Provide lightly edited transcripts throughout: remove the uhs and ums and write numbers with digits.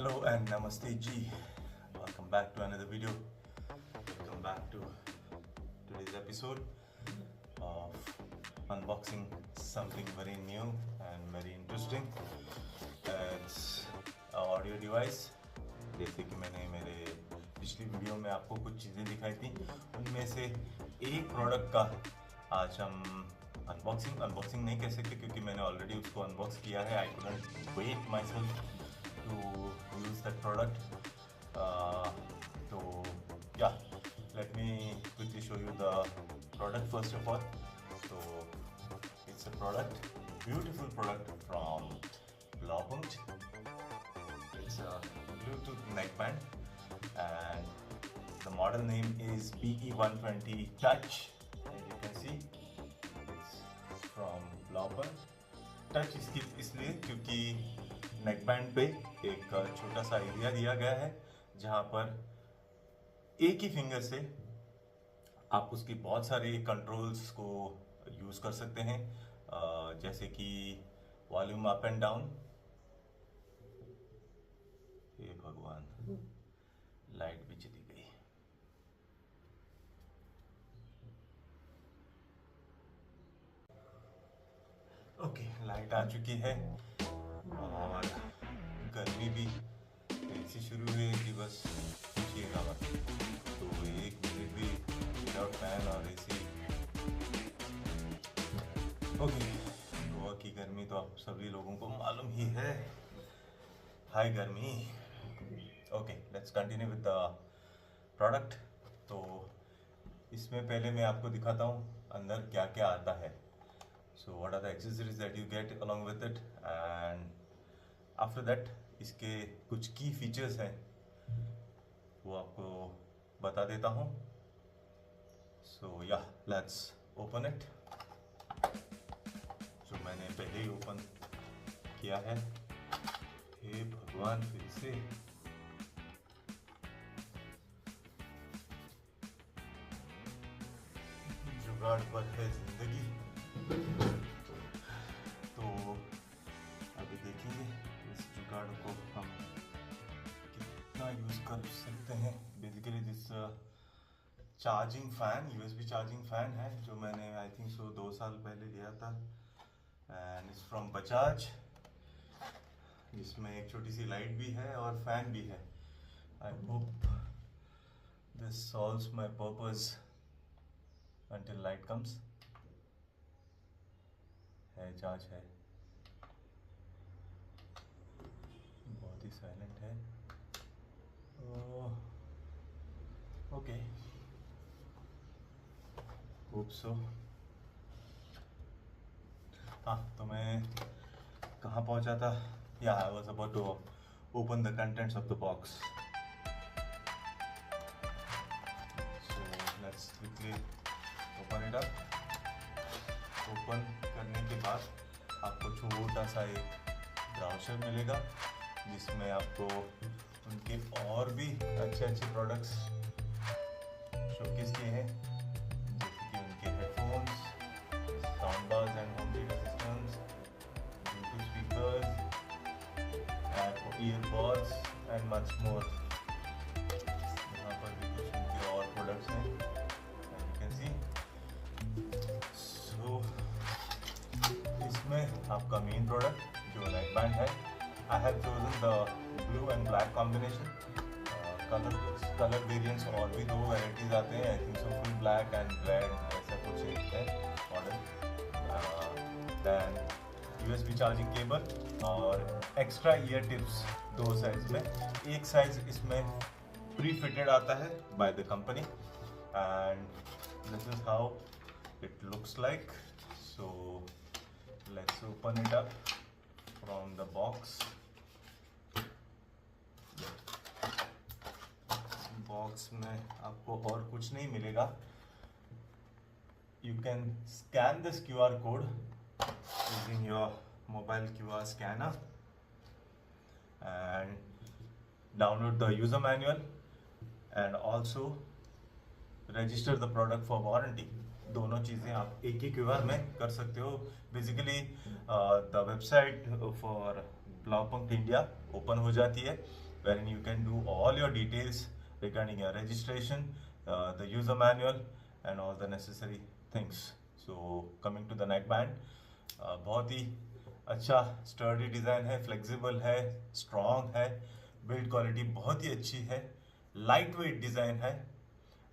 Hello and Namaste G. Welcome back to another video. Welcome back to today's episode of unboxing something very new and very interesting. It's an audio device. जैसे कि मैंने मेरे पिछली video में आपको कुछ चीज़ें दिखाई थी, उनमें से एक प्रोडक्ट का आज हम अनबॉक्सिंग नहीं कह सकते क्योंकि मैंने ऑलरेडी उसको अनबॉक्स किया है. I couldn't wait myself to use that product. So yeah, let me quickly show you the product first of all. So it's a product, beautiful product from Blaupunkt. It's a Bluetooth neckband and the model name is BE120 Touch. As you can see, it's from Blaupunkt. Touch इसलिए क्योंकि neckband पे एक छोटा सा area दिया गया है जहाँ पर एक ही फिंगर से आप उसकी बहुत सारे कंट्रोल्स को यूज़ कर सकते हैं, जैसे कि वॉल्यूम अप एंड डाउन. हे भगवान, लाइट भी चली गई. ओके, लाइट आ चुकी है और गर्मी भी ऐसी शुरू हुई है कि बस पूछिएगा मत. तो एक मिनट भी विदाउट फैन और एसी. ओके, गोवा की गर्मी तो आप सभी लोगों को मालूम ही है. हाई गर्मी. Okay, let's continue with the product. तो इसमें पहले मैं आपको दिखाता हूँ अंदर क्या क्या आता है. So what are the accessories that you get along with it, and after that इसके कुछ की फीचर्स हैं वो आपको बता देता हूँ. So yeah, let's open it. जो मैंने पहले ही ओपन किया है. हे भगवान, फिर से जुगाड़ पर है जिंदगी. तो अभी देखेंगे इस जुगाड़ को हम कितना यूज़ कर सकते हैं. Basically this charging fan, USB charging fan है जो मैंने आई थिंक 2 साल पहले लिया था, एंड इट्स फ्रॉम बजाज. जिसमें एक छोटी सी लाइट भी है और फैन भी है. I hope this solves my purpose until light comes. है, चार्ज है, बहुत ही साइलेंट है. Okay, hope so. हाँ, तो मैं कहाँ पहुँचा था. Yeah I was about to open the contents of the box. So let's quickly open it up. Open करने के बाद आपको छोटा सा एक ब्राउज़र मिलेगा जिसमें आपको उनके और भी अच्छे प्रोडक्ट्स शोकेस किए हैं, जैसे कि उनके headphones, sound bars and home theatre systems, Bluetooth speakers, earbuds and much more. यहाँ पर भी कुछ उनके और प्रोडक्ट्स हैं, यू कैन सी. इसमें आपका मेन प्रोडक्ट जो नेकबैंड है. I have chosen the blue and black combination. Colour variants और भी 2 वैरायटीज आते हैं. I think so full black and red, ऐसा कुछ एक है model. Then USB charging cable और एक्स्ट्रा ईयर टिप्स 2 साइज में. एक साइज इसमें प्री फिटेड आता है by the company, and this is how it looks like. So let's open it up from the box. Box में आपको और कुछ नहीं मिलेगा. You can scan this QR code using your mobile QR scanner and download the user manual and also register the product for warranty. दोनों चीज़ें आप एक ही क्यूआर में कर सकते हो. Basically the website for Blaupunkt India open हो जाती है wherein you can do all your details regarding your registration, the user manual and all the necessary things. So coming to the neckband, बहुत ही अच्छा sturdy design है, flexible है, strong है, build quality बहुत ही अच्छी है, लाइट वेट डिज़ाइन है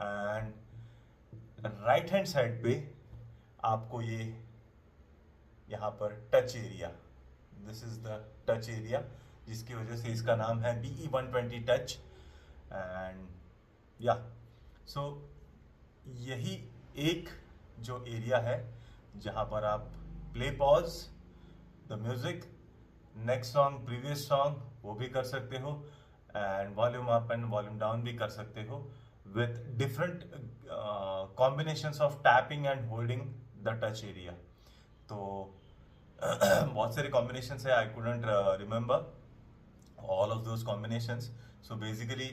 and right hand side पे आपको ये यहाँ पर touch area, this is the touch area, जिसकी वजह से इसका नाम है BE120 टच एंड या सो यही एक जो एरिया है जहाँ पर आप play pause the music, next song, previous song वो भी कर सकते हो and volume up and volume down भी कर सकते हो with different combinations of tapping and holding the touch area. तो बहुत सारे कॉम्बिनेशंस है, I couldn't remember all of those combinations. So basically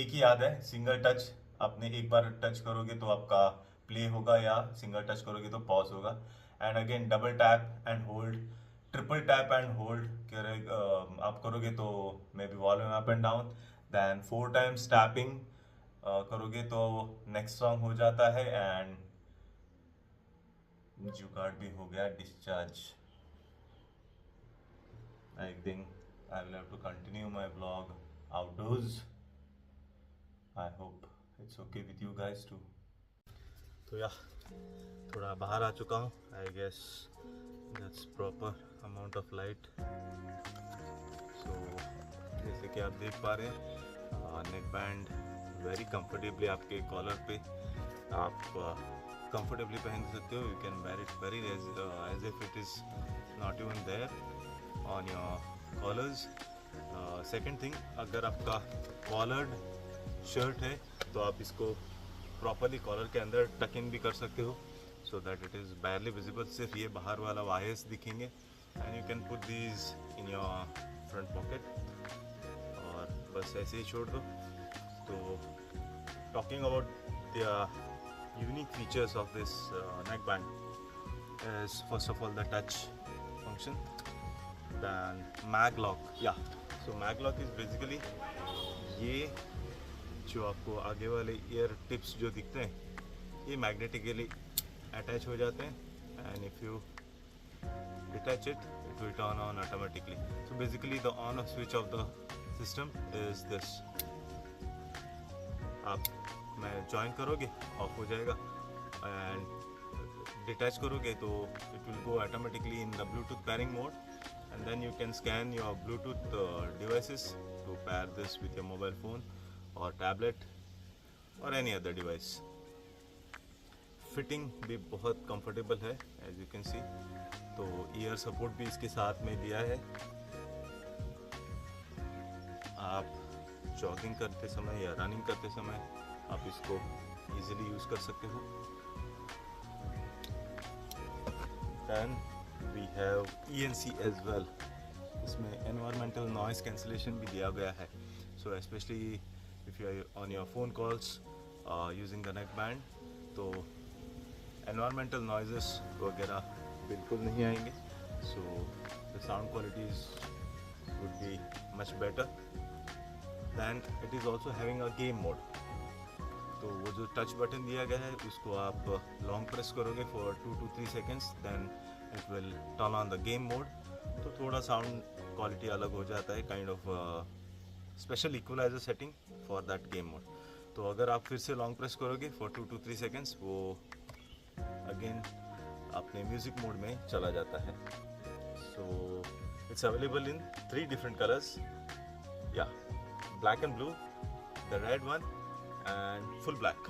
एक ही याद है, सिंगल टच, आपने एक बार टच करोगे तो आपका प्ले होगा या सिंगल टच करोगे तो पॉज होगा. And again double tap and hold, triple tap and hold आप करोगे तो maybe volume up and down. Then 4 times tapping करोगे तो नेक्स्ट सॉन्ग हो जाता है एंड जुगाड़ भी हो गया, discharge. I think I will have to continue my vlog outdoors. I hope it's okay with you guys too. तो या थोड़ा बाहर आ चुका हूँ. I guess that's proper amount of light. So जैसे कि आप देख पा रहे हैं, नेक बैंड वेरी कंफर्टेबली आपके कॉलर पे आप कंफर्टेबली पहन सकते हो. You can wear it very as if it is not even there on your collars. Second thing, अगर आपका कॉलर्ड शर्ट है तो आप इसको प्रॉपरली कॉलर के अंदर टक इन भी कर सकते हो so that it is barely visible. सिर्फ ये बाहर वाला वायर्स दिखेंगे and you can put these in your front pocket और बस ऐसे ही छोड़ दो. तो talking about the unique features of this neck band is first of all the touch function. Then mag lock, yeah. So mag lock is basically ये जो आपको आगे वाले ईयर टिप्स जो दिखते हैं ये मैग्नेटिकली अटैच हो जाते हैं and if you detach it will turn on automatically. So basically the on off switch off the system is this. आप मैं ज्वाइन करोगे ऑफ हो जाएगा एंड डिटैच करोगे तो it will go automatically in the Bluetooth pairing mode. And then you can scan your Bluetooth devices to pair this with your mobile phone or tablet or any other device. Fitting भी बहुत comfortable है as you can see. तो ear support भी इसके साथ में दिया है. आप जॉगिंग करते समय या रनिंग करते समय आप इसको easily यूज़ कर सकते हो. Then we have ENC as well. इसमें environmental noise cancellation भी दिया गया है. So especially if you are on your phone calls using the neck band, तो environmental noises वगैरह बिल्कुल नहीं आएंगे. So the sound qualities would be much better. Then it is also having a game mode. तो वो जो touch button दिया गया है उसको आप लॉन्ग प्रेस करोगे for 2 to 3 seconds, then it will turn on the game mode. तो थोड़ा साउंड क्वालिटी अलग हो जाता है, kind of special equaliser setting for that game mode. तो अगर आप फिर से लॉन्ग प्रेस करोगे for 2 to 3 seconds वो अगेन अपने म्यूजिक मोड में चला जाता है. So it's available in 3 different colors, या black and blue, the red one and full black.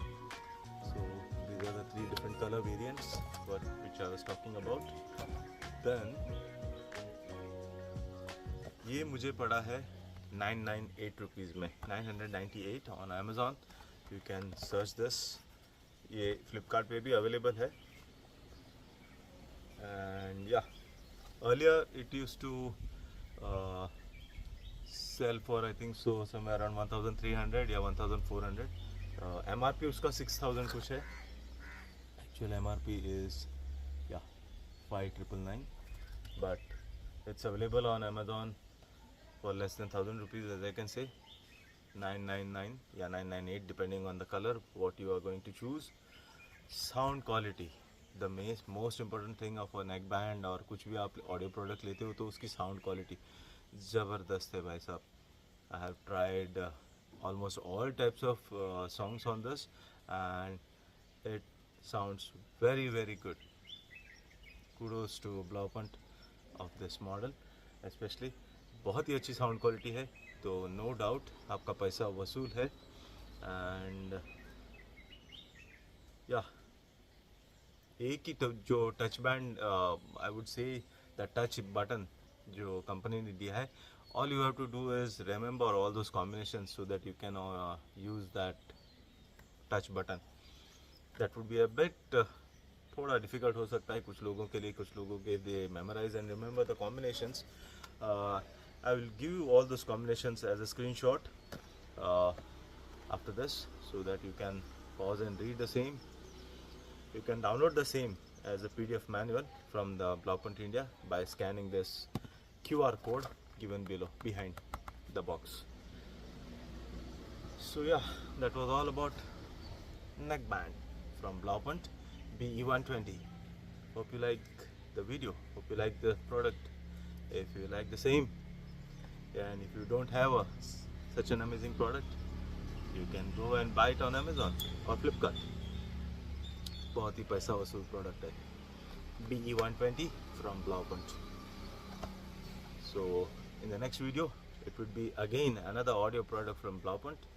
So these are the 3 different color variants which I was talking about. Then ये मुझे पड़ा है 998 रुपीज़ में, 998 on Amazon. You can search this. ये Flipkart पे भी available है. And yeah, earlier it used to sell for I think so somewhere around 1300 या 1400. MRP उसका 6000 कुछ है. Actual MRP is yeah 5999, but it's available on Amazon for less than 1000 rupees, as I can say, 999 या 998 depending on the color what you are going to choose. Sound quality, the most important thing of a neck band और कुछ भी आप audio product लेते हो तो उसकी sound quality ज़बरदस्त है भाई साहब. I have tried almost all types of songs on this and it sounds very good. Kudos to Blaupunkt of this model especially. बहुत ही अच्छी साउंड क्वालिटी है, तो नो डाउट आपका पैसा वसूल है. एंड या एक ही जो touch band, I would say the touch button जो कंपनी ने दिया है, all you have to do is remember all those combinations so that you can use that touch button. That would be a bit थोड़ा difficult हो सकता है कुछ लोगों के लिए. कुछ लोगों के they memorize and remember the combinations. I will give you all those combinations as a screenshot after this so that you can pause and read the same. You can download the same as a PDF manual from the Blaupunkt India by scanning this QR code given below behind the box. So yeah, that was all about neck band from Blaupunkt BE120. Hope you like the video, hope you like the product. If you like the same, and if you don't have such an amazing product, you can go and buy it on Amazon or Flipkart. बहुत ही पैसा वसूल product है BE120 from Blaupunkt. So in the next video it would be again another audio product from Blaupunkt.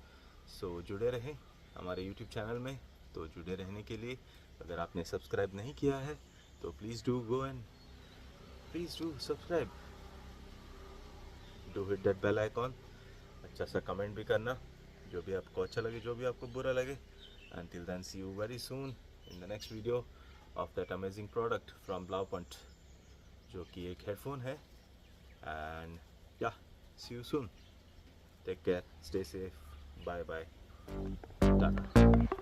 So जुड़े रहें हमारे YouTube channel में. तो जुड़े रहने के लिए अगर आपने सब्सक्राइब नहीं किया है तो please do go and please do subscribe. Do hit that bell icon. अच्छा सा कमेंट भी करना, जो भी आपको अच्छा लगे, जो भी आपको बुरा लगे. Until then, see you very soon in the next video of that amazing product from Blaupunkt, जो कि एक हेडफोन है. And yeah, see you soon. Take care, stay safe, bye bye, tata.